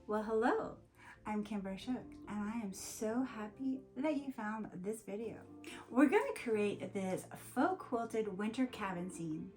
Well, hello, I'm Kimber Shook, and I am so happy that you found this video. We're going to create this faux quilted winter cabin scene,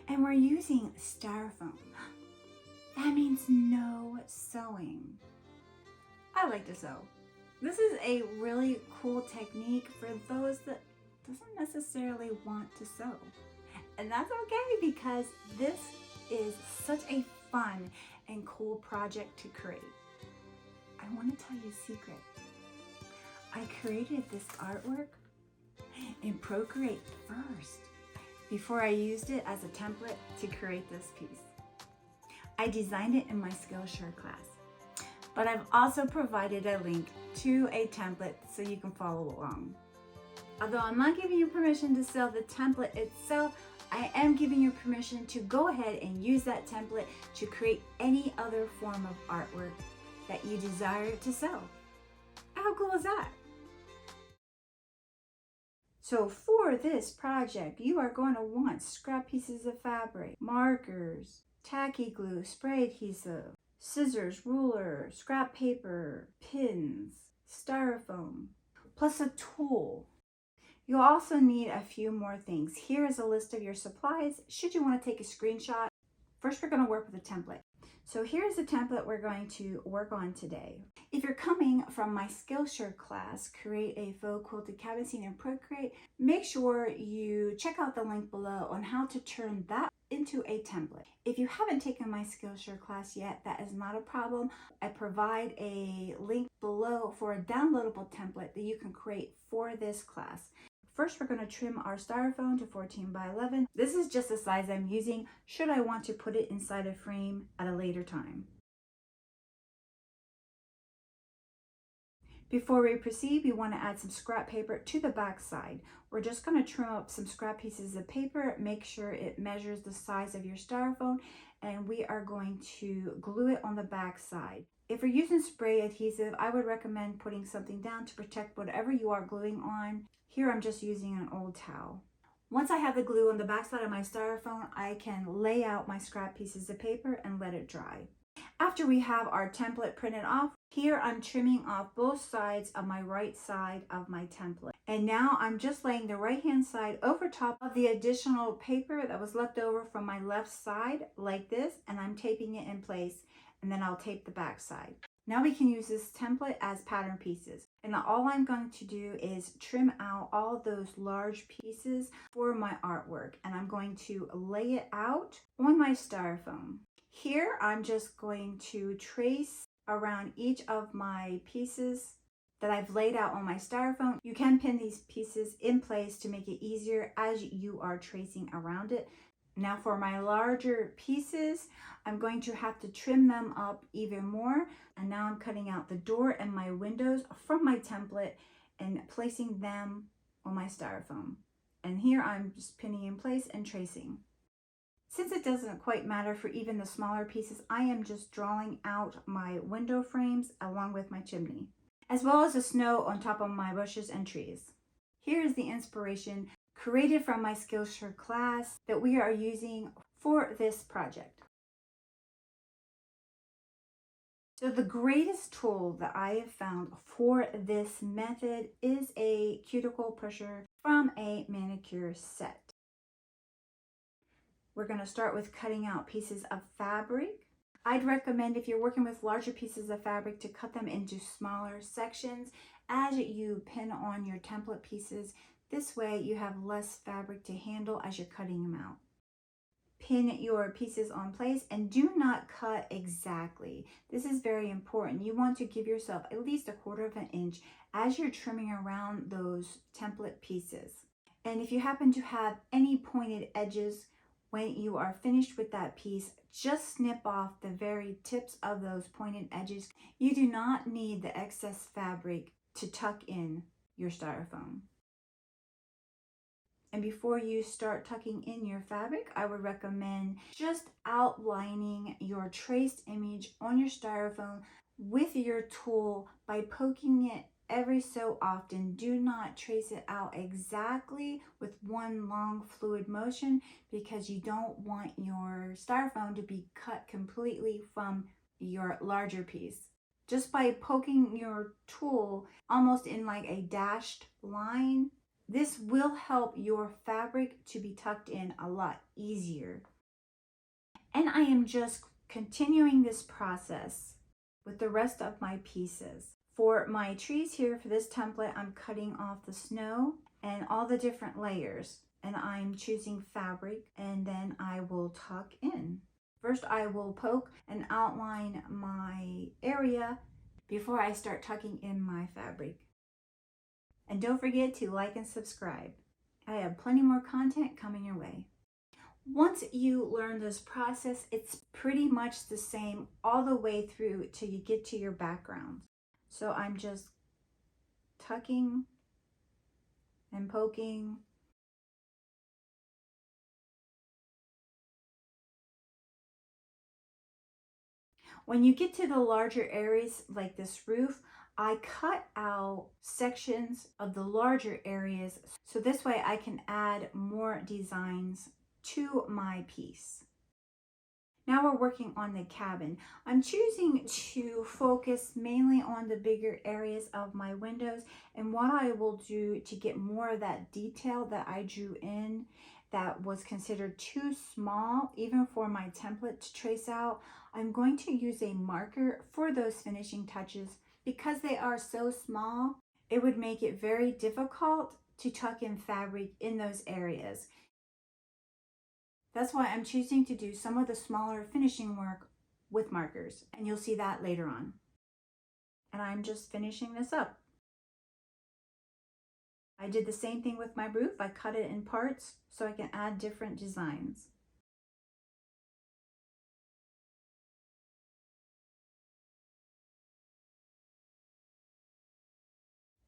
and we're using styrofoam. That means no sewing. I like to sew. This is a really cool technique for those that doesn't necessarily want to sew. And that's okay because this is such a fun and cool project to create. I want to tell you a secret. I created this artwork in Procreate first before I used it as a template to create this piece. I designed it in my Skillshare class, but I've also provided a link to a template so you can follow along. Although I'm not giving you permission to sell the template itself, I am giving you permission to go ahead and use that template to create any other form of artwork that you desire to sell. How cool is that? So for this project, you are going to want scrap pieces of fabric, markers, tacky glue, spray adhesive, scissors, ruler, scrap paper, pins, styrofoam, plus a tool. You'll also need a few more things. Here is a list of your supplies. Should you want to take a screenshot, first we're going to work with a template. So here's the template we're going to work on today. If you're coming from my Skillshare class, Create a Faux Quilted Cabin Scene in Procreate, make sure you check out the link below on how to turn that into a template. If you haven't taken my Skillshare class yet, that is not a problem. I provide a link below for a downloadable template that you can create for this class. First, we're going to trim our styrofoam to 14 by 11. This is just the size I'm using should I want to put it inside a frame at a later time. Before we proceed, we want to add some scrap paper to the back side. We're just going to trim up some scrap pieces of paper, make sure it measures the size of your styrofoam, and we are going to glue it on the back side. If you're using spray adhesive, I would recommend putting something down to protect whatever you are gluing on. Here I'm just using an old towel. Once I have the glue on the back side of my styrofoam, I can lay out my scrap pieces of paper and let it dry. After we have our template printed off, here I'm trimming off both sides of my right side of my template. And now I'm just laying the right hand side over top of the additional paper that was left over from my left side like this, and I'm taping it in place, and then I'll tape the back side. Now we can use this template as pattern pieces. And all I'm going to do is trim out all of those large pieces for my artwork. And I'm going to lay it out on my styrofoam. Here, I'm just going to trace around each of my pieces that I've laid out on my styrofoam. You can pin these pieces in place to make it easier as you are tracing around it. Now for my larger pieces, I'm going to have to trim them up even more. And now I'm cutting out the door and my windows from my template and placing them on my styrofoam. And here I'm just pinning in place and tracing. Since it doesn't quite matter for even the smaller pieces, I am just drawing out my window frames along with my chimney, as well as the snow on top of my bushes and trees. Here is the inspiration created from my Skillshare class that we are using for this project. So the greatest tool that I have found for this method is a cuticle pusher from a manicure set. We're going to start with cutting out pieces of fabric. I'd recommend if you're working with larger pieces of fabric to cut them into smaller sections as you pin on your template pieces. This way you have less fabric to handle as you're cutting them out. Pin your pieces on place and do not cut exactly. This is very important. You want to give yourself at least 1/4 of an inch as you're trimming around those template pieces. And if you happen to have any pointed edges when you are finished with that piece, just snip off the very tips of those pointed edges. You do not need the excess fabric to tuck in your styrofoam. And before you start tucking in your fabric, I would recommend just outlining your traced image on your styrofoam with your tool by poking it every so often. Do not trace it out exactly with one long fluid motion because you don't want your styrofoam to be cut completely from your larger piece. Just by poking your tool almost in like a dashed line, this will help your fabric to be tucked in a lot easier. And I am just continuing this process with the rest of my pieces. For my trees here, for this template, I'm cutting off the snow and all the different layers, and I'm choosing fabric, and then I will tuck in. First, I will poke and outline my area before I start tucking in my fabric. And don't forget to like and subscribe. I have plenty more content coming your way. Once you learn this process, it's pretty much the same all the way through till you get to your background. So I'm just tucking and poking. When you get to the larger areas like this roof, I cut out sections of the larger areas so this way I can add more designs to my piece. Now we're working on the cabin. I'm choosing to focus mainly on the bigger areas of my windows, and what I will do to get more of that detail that I drew in that was considered too small even for my template to trace out, I'm going to use a marker for those finishing touches. Because they are so small, it would make it very difficult to tuck in fabric in those areas. That's why I'm choosing to do some of the smaller finishing work with markers, and you'll see that later on. And I'm just finishing this up. I did the same thing with my roof. I cut it in parts so I can add different designs.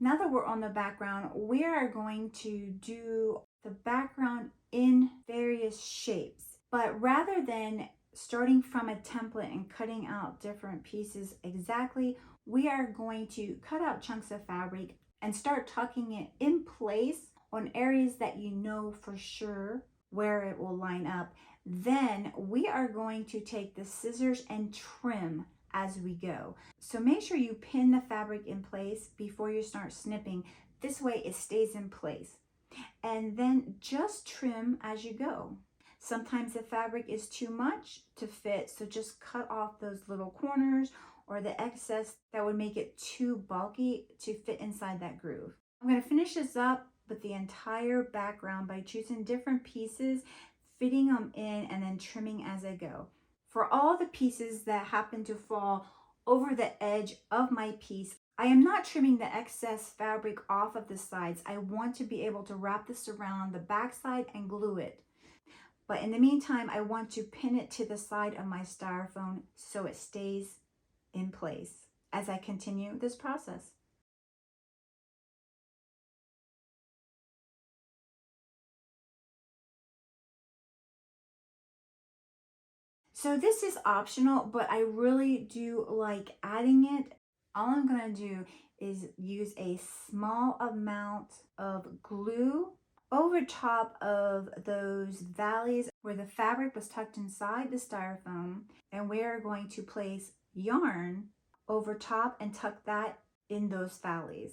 Now that we're on the background, we are going to do the background in various shapes. But rather than starting from a template and cutting out different pieces exactly, we are going to cut out chunks of fabric and start tucking it in place on areas that you know for sure where it will line up. Then we are going to take the scissors and trim as we go. So make sure you pin the fabric in place before you start snipping. This way it stays in place. And then just trim as you go. Sometimes the fabric is too much to fit, so just cut off those little corners or the excess that would make it too bulky to fit inside that groove. I'm going to finish this up with the entire background by choosing different pieces, fitting them in, and then trimming as I go. For all the pieces that happen to fall over the edge of my piece, I am not trimming the excess fabric off of the sides. I want to be able to wrap this around the back side and glue it. But in the meantime, I want to pin it to the side of my styrofoam so it stays in place as I continue this process. So this is optional, but I really do like adding it. All I'm gonna do is use a small amount of glue over top of those valleys where the fabric was tucked inside the styrofoam, and we're going to place yarn over top and tuck that in those valleys.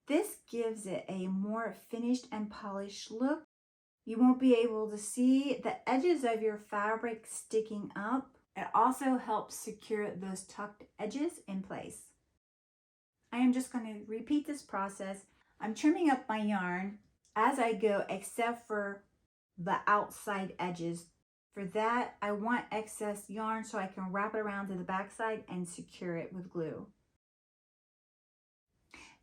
This gives it a more finished and polished look. You won't be able to see the edges of your fabric sticking up. It also helps secure those tucked edges in place. I am just going to repeat this process. I'm trimming up my yarn as I go, except for the outside edges. For that, I want excess yarn so I can wrap it around to the backside and secure it with glue.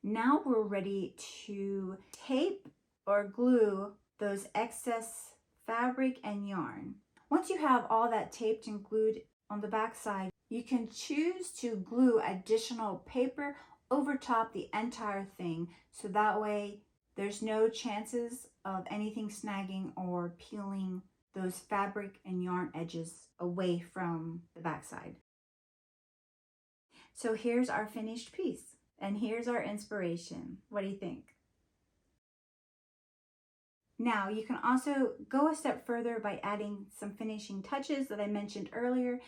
Now we're ready to tape or glue those excess fabric and yarn. Once you have all that taped and glued on the back side, you can choose to glue additional paper over top the entire thing, so that way there's no chances of anything snagging or peeling those fabric and yarn edges away from the back side. So here's our finished piece, and here's our inspiration. What do you think? Now you can also go a step further by adding some finishing touches that I mentioned earlier.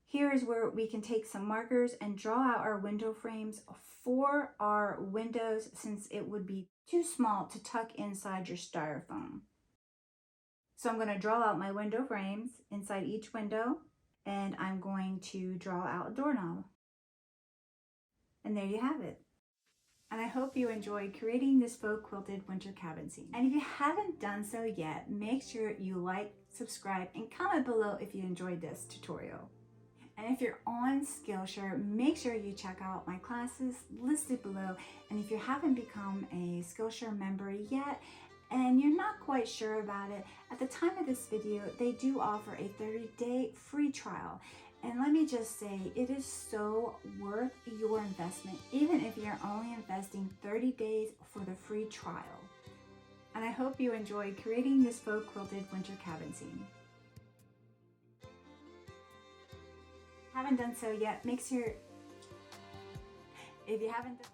Here is where we can take some markers and draw out our window frames for our windows, since it would be too small to tuck inside your styrofoam. So I'm going to draw out my window frames inside each window, and I'm going to draw out a doorknob. And there you have it. And I hope you enjoyed creating this faux quilted winter cabin scene. And if you haven't done so yet, make sure you like, subscribe, and comment below if you enjoyed this tutorial. And if you're on Skillshare, make sure you check out my classes listed below. And if you haven't become a Skillshare member yet, and you're not quite sure about it, at the time of this video, they do offer a 30-day free trial. And let me just say, it is so worth your investment, even if you're only investing 30 days for the free trial. And I hope you enjoyed creating this faux quilted winter cabin scene. Haven't done so yet, make sure, if you haven't done